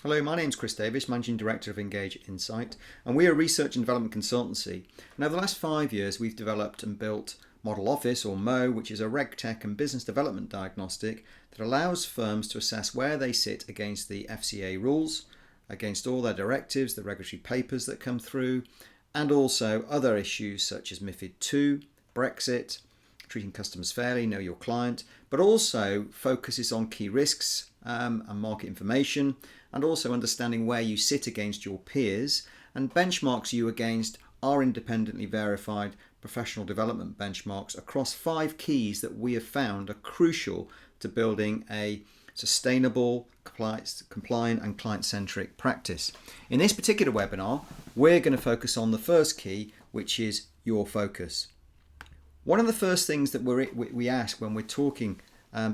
Hello, my name's Chris Davis, Managing Director of Engage Insight, and we are a research and development consultancy. And over the last 5 years, we've developed and built Model Office, or MO, which is a RegTech and business development diagnostic that allows firms to assess where they sit against the FCA rules, against all their directives, the regulatory papers that come through, and also other issues such as MiFID II, Brexit, treating customers fairly, know your client, but also focuses on key risks and market information, and also understanding where you sit against your peers, and benchmarks you against our independently verified professional development benchmarks across 5 keys that we have found are crucial to building a sustainable, compliant and client-centric practice. In this particular webinar, we're going to focus on the first key, which is your focus. One of the first things that we ask when we're talking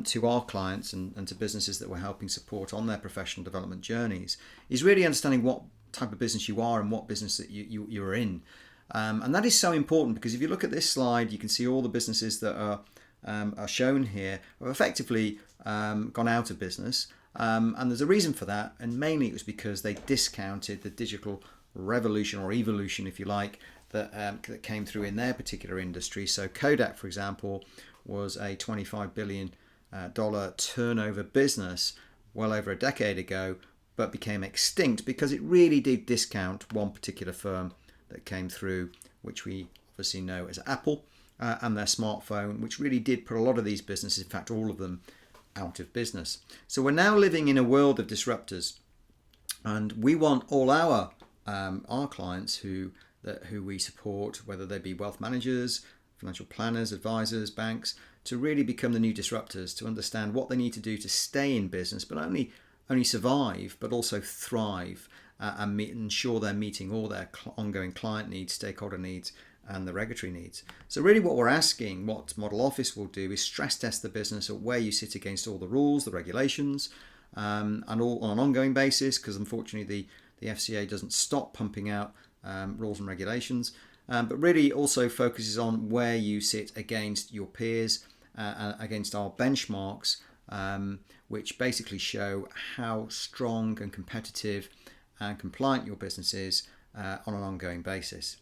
to our clients and to businesses that we're helping support on their professional development journeys is really understanding what type of business you are and what business that you're in. And that is so important because if you look at this slide, you can see all the businesses that are shown here have effectively gone out of business. And there's a reason for that, and mainly it was because they discounted the digital revolution or evolution, if you like, that came through in their particular industry. So Kodak, for example, was a $25 billion turnover business well over a decade ago, but became extinct because it really did discount one particular firm that came through, which we obviously know as Apple, and their smartphone, which really did put a lot of these businesses, in fact all of them, out of business. So we're now living in a world of disruptors, and we want all our clients who we support, whether they be wealth managers, financial planners, advisors, banks, to really become the new disruptors, to understand what they need to do to stay in business, but only survive, but also thrive, and ensure they're meeting all their ongoing client needs, stakeholder needs, and the regulatory needs. So really what we're asking, what Model Office will do, is stress test the business at where you sit against all the rules, the regulations, and all on an ongoing basis, because unfortunately the FCA doesn't stop pumping out rules and regulations, but really also focuses on where you sit against your peers, against our benchmarks, which basically show how strong and competitive and compliant your business is on an ongoing basis.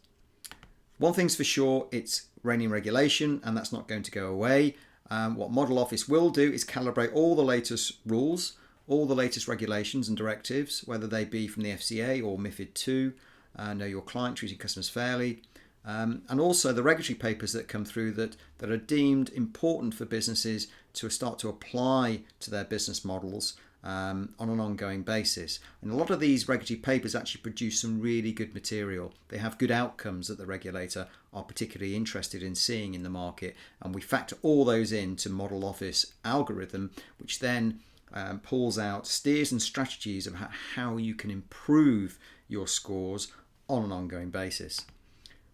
One thing's for sure, it's reigning regulation, and that's not going to go away. What Model Office will do is calibrate all the latest rules, all the latest regulations and directives, whether they be from the FCA or MiFID II, know your client, treating customers fairly, and also the regulatory papers that come through that are deemed important for businesses to start to apply to their business models on an ongoing basis. And a lot of these regulatory papers actually produce some really good material. They have good outcomes that the regulator are particularly interested in seeing in the market, and we factor all those into Model Office algorithm, which then pulls out steers and strategies of how you can improve your scores on an ongoing basis.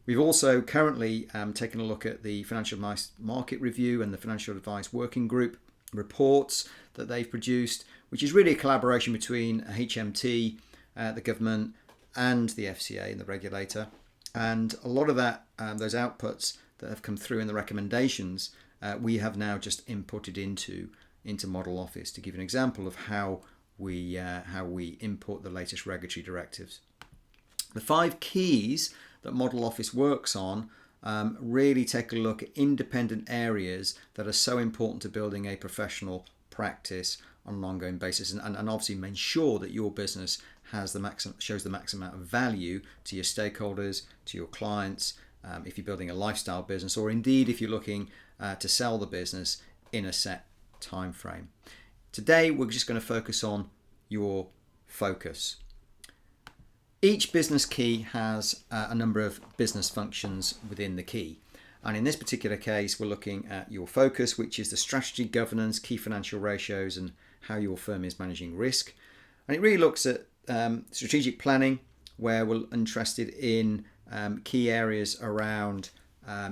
We've also currently taken a look at the Financial Advice Market Review and the Financial Advice Working Group reports that they've produced, which is really a collaboration between HMT, the government, and the FCA and the regulator. And a lot of that, those outputs that have come through in the recommendations, we have now just inputted into Model Office to give an example of how we import the latest regulatory directives. The 5 keys that Model Office works on really take a look at independent areas that are so important to building a professional practice on an ongoing basis, and obviously make sure that your business shows the maximum amount of value to your stakeholders, to your clients, if you're building a lifestyle business, or indeed if you're looking to sell the business in a set time frame. Today we're just going to focus on your focus. Each business key has a number of business functions within the key. And in this particular case, we're looking at your focus, which is the strategy, governance, key financial ratios, and how your firm is managing risk. And it really looks at strategic planning, where we're interested in key areas around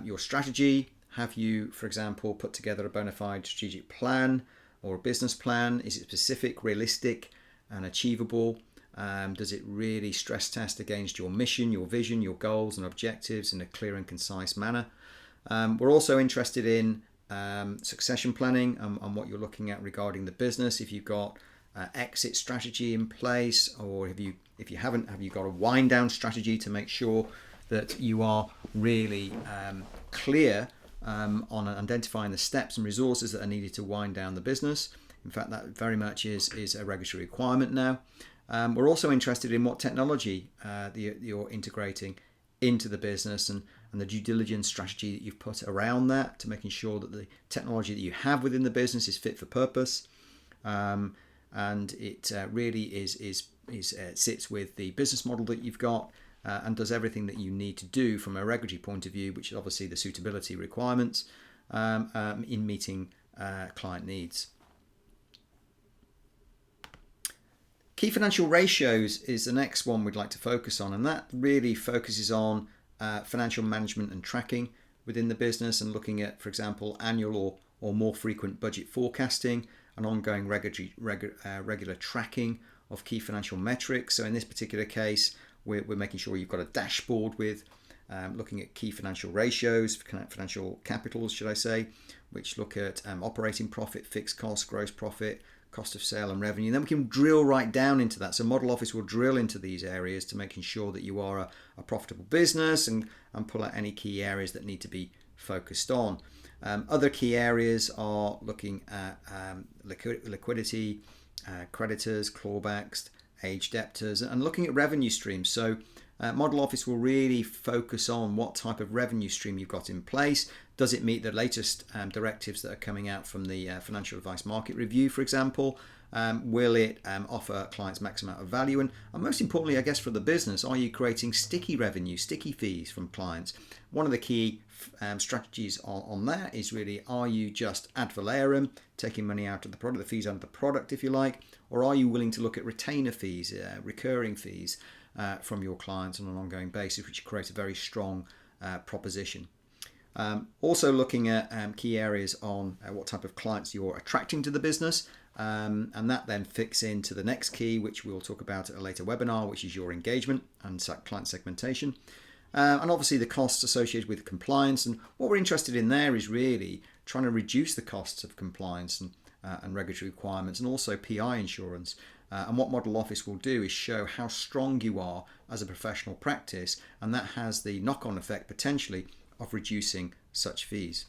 your strategy. Have you, for example, put together a bona fide strategic plan or a business plan? Is it specific, realistic, and achievable? Does it really stress test against your mission, your vision, your goals and objectives in a clear and concise manner? We're also interested in succession planning and what you're looking at regarding the business. If you've got exit strategy in place, or if you haven't, have you got a wind down strategy to make sure that you are really clear on identifying the steps and resources that are needed to wind down the business. In fact, that very much is a regulatory requirement now. We're also interested in what technology you're integrating into the business, and the due diligence strategy that you've put around that, to making sure that the technology that you have within the business is fit for purpose, and it really sits with the business model that you've got, and does everything that you need to do from a regulatory point of view, which is obviously the suitability requirements in meeting client needs. Key financial ratios is the next one we'd like to focus on, and that really focuses on financial management and tracking within the business, and looking at, for example, annual or more frequent budget forecasting and ongoing regular tracking of key financial metrics. So in this particular case, we're making sure you've got a dashboard with looking at key financial ratios, financial capitals, should I say, which look at operating profit, fixed costs, gross profit, cost of sale and revenue. And then we can drill right down into that. So Model Office will drill into these areas to making sure that you are a profitable business, and pull out any key areas that need to be focused on. Other key areas are looking at liquidity, creditors, clawbacks, aged debtors, and looking at revenue streams. So Model Office will really focus on what type of revenue stream you've got in place. Does it meet the latest directives that are coming out from the Financial Advice Market Review, for example? Will it offer clients maximum amount of value? And most importantly, I guess, for the business, are you creating sticky revenue, sticky fees from clients? One of the key strategies on that is really, are you just ad valorem, taking money out of the product, the fees out of the product, if you like, or are you willing to look at retainer fees, recurring fees from your clients on an ongoing basis, which creates a very strong proposition. Also looking at key areas on what type of clients you're attracting to the business, and that then fits into the next key, which we'll talk about at a later webinar, which is your engagement and client segmentation. And obviously the costs associated with compliance, and what we're interested in there is really trying to reduce the costs of compliance and regulatory requirements, and also PI insurance. And what Model Office will do is show how strong you are as a professional practice, and that has the knock-on effect potentially of reducing such fees.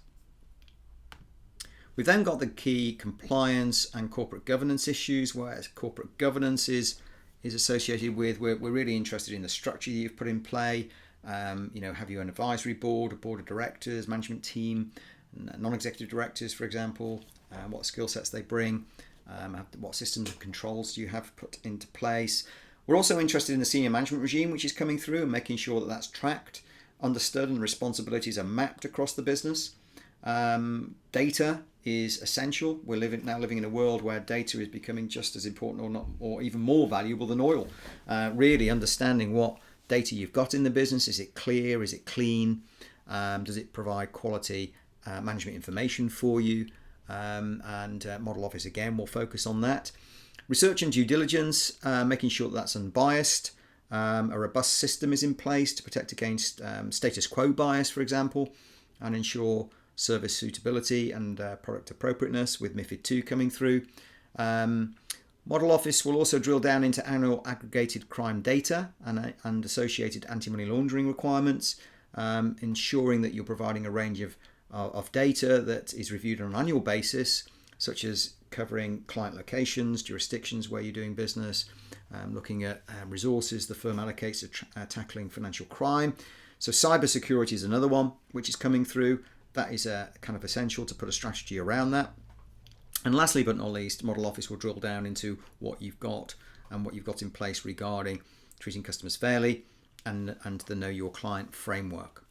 We've then got the key compliance and corporate governance issues, where corporate governance is associated with, we're really interested in the structure you've put in play. Have you an advisory board, a board of directors, management team, non-executive directors, for example, what skill sets they bring, what systems and controls do you have put into place. We're also interested in the senior management regime, which is coming through, and making sure that that's tracked, understood, and responsibilities are mapped across the business. Data is essential. We're now living in a world where data is becoming just as important, or even more valuable than oil. Really understanding what data you've got in the business. Is it clear? Is it clean? Does it provide quality management information for you? And Model Office again will focus on that. Research and due diligence, making sure that that's unbiased. A robust system is in place to protect against status quo bias, for example, and ensure service suitability and product appropriateness, with MiFID II coming through. Model Office will also drill down into annual aggregated crime data and associated anti-money laundering requirements, ensuring that you're providing a range of data that is reviewed on an annual basis, such as covering client locations, jurisdictions where you're doing business, looking at resources the firm allocates to tackling financial crime. So cybersecurity is another one which is coming through. That is kind of essential to put a strategy around that. And lastly but not least, Model Office will drill down into what you've got and what you've got in place regarding treating customers fairly and the Know Your Client framework.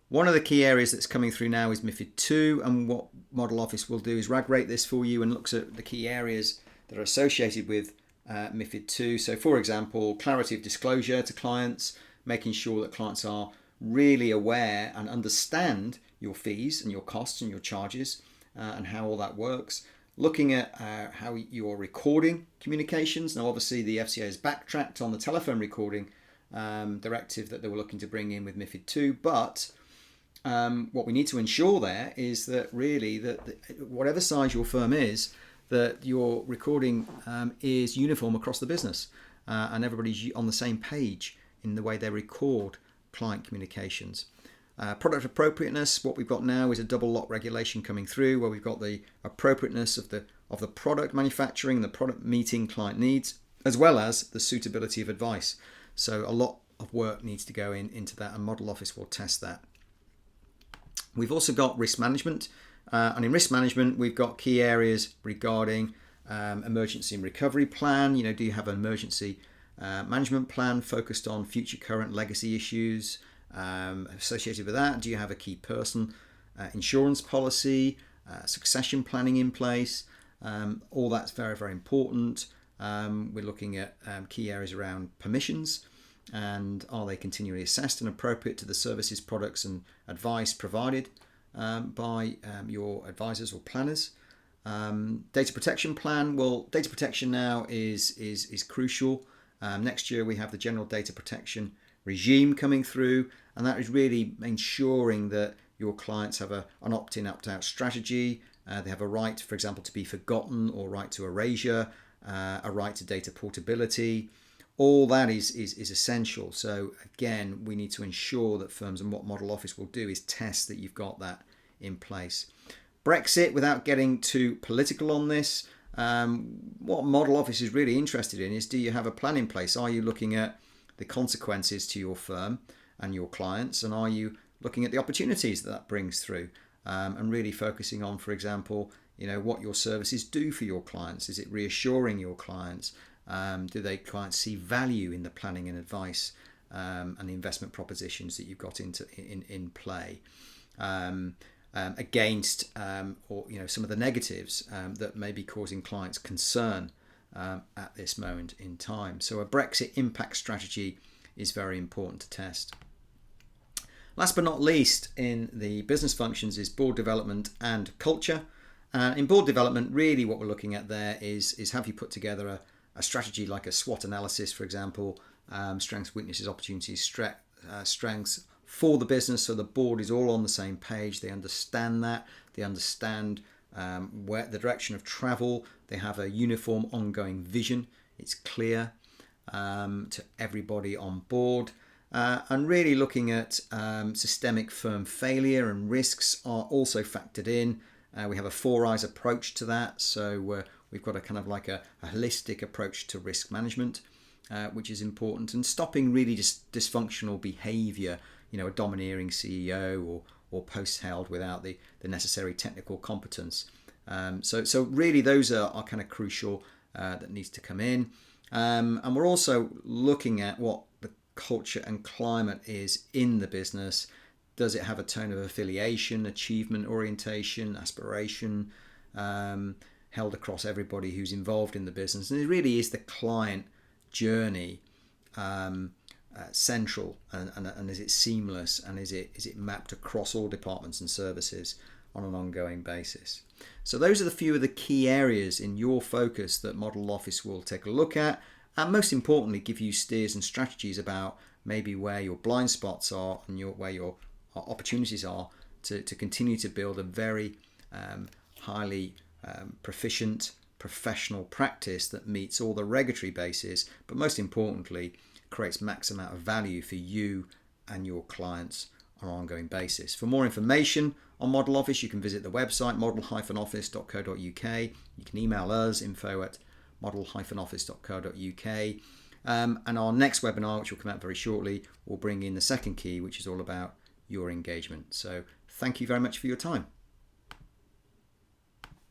One of the key areas that's coming through now is MiFID II, and what Model Office will do is rag rate this for you and looks at the key areas that are associated with MiFID II. So for example, clarity of disclosure to clients, making sure that clients are really aware and understand your fees and your costs and your charges and how all that works. Looking at how you're recording communications. Now obviously the FCA has backtracked on the telephone recording directive that they were looking to bring in with MiFID II, but what we need to ensure there is that really that whatever size your firm is, that your recording is uniform across the business and everybody's on the same page in the way they record client communications. Product appropriateness, what we've got now is a double lock regulation coming through where we've got the appropriateness of the product manufacturing, the product meeting client needs, as well as the suitability of advice. So a lot of work needs to go into that, and Model Office will test that. We've also got risk management, and in risk management we've got key areas regarding emergency and recovery plan. Do you have an emergency management plan focused on future, current, legacy issues associated with that? Do you have a key person insurance policy, succession planning in place? All that's very, very important. We're looking at key areas around permissions, and are they continually assessed and appropriate to the services, products and advice provided by your advisors or planners. Data protection plan. Well, data protection now is crucial. Next year we have the general data protection regime coming through, and that is really ensuring that your clients have an opt-in, opt-out strategy. They have a right, for example, to be forgotten, or right to erasure, a right to data portability. All that is essential. So again, we need to ensure that firms, and what Model Office will do is test that you've got that in place. Brexit, without getting too political on this, what Model Office is really interested in is, do you have a plan in place? Are you looking at the consequences to your firm and your clients, and are you looking at the opportunities that brings through, and really focusing on, for example, what your services do for your clients? Is it reassuring your clients? Do clients see value in the planning and advice and the investment propositions that you've got in play, against or some of the negatives that may be causing clients concern at this moment in time? So a Brexit impact strategy is very important to test. Last but not least in the business functions is board development and culture. In board development, really what we're looking at there is have you put together a strategy like a SWOT analysis, for example, strengths, weaknesses, opportunities, strengths for the business, so the board is all on the same page. They understand that. They understand where the direction of travel. They have a uniform ongoing vision. It's clear to everybody on board. And really looking at systemic firm failure and risks are also factored in. We have a 4 eyes approach to that, so we've got a kind of like a holistic approach to risk management, which is important, and stopping really just dysfunctional behaviour, a domineering CEO or posts held without the necessary technical competence. So really those are kind of crucial that needs to come in. And we're also looking at what the culture and climate is in the business. Does it have a tone of affiliation, achievement, orientation, aspiration, held across everybody who's involved in the business? And it really is the client journey central, and is it seamless, and is it mapped across all departments and services on an ongoing basis? So those are the few of the key areas in your focus that Model Office will take a look at, and most importantly give you steers and strategies about maybe where your blind spots are and where your opportunities are to continue to build a very highly proficient professional practice that meets all the regulatory bases, but most importantly creates max amount of value for you and your clients on an ongoing basis. For more information on Model Office, you can visit the website model-office.co.uk. You can email us info@model-office.co.uk. And our next webinar, which will come out very shortly, will bring in the second key, which is all about your engagement. So thank you very much for your time.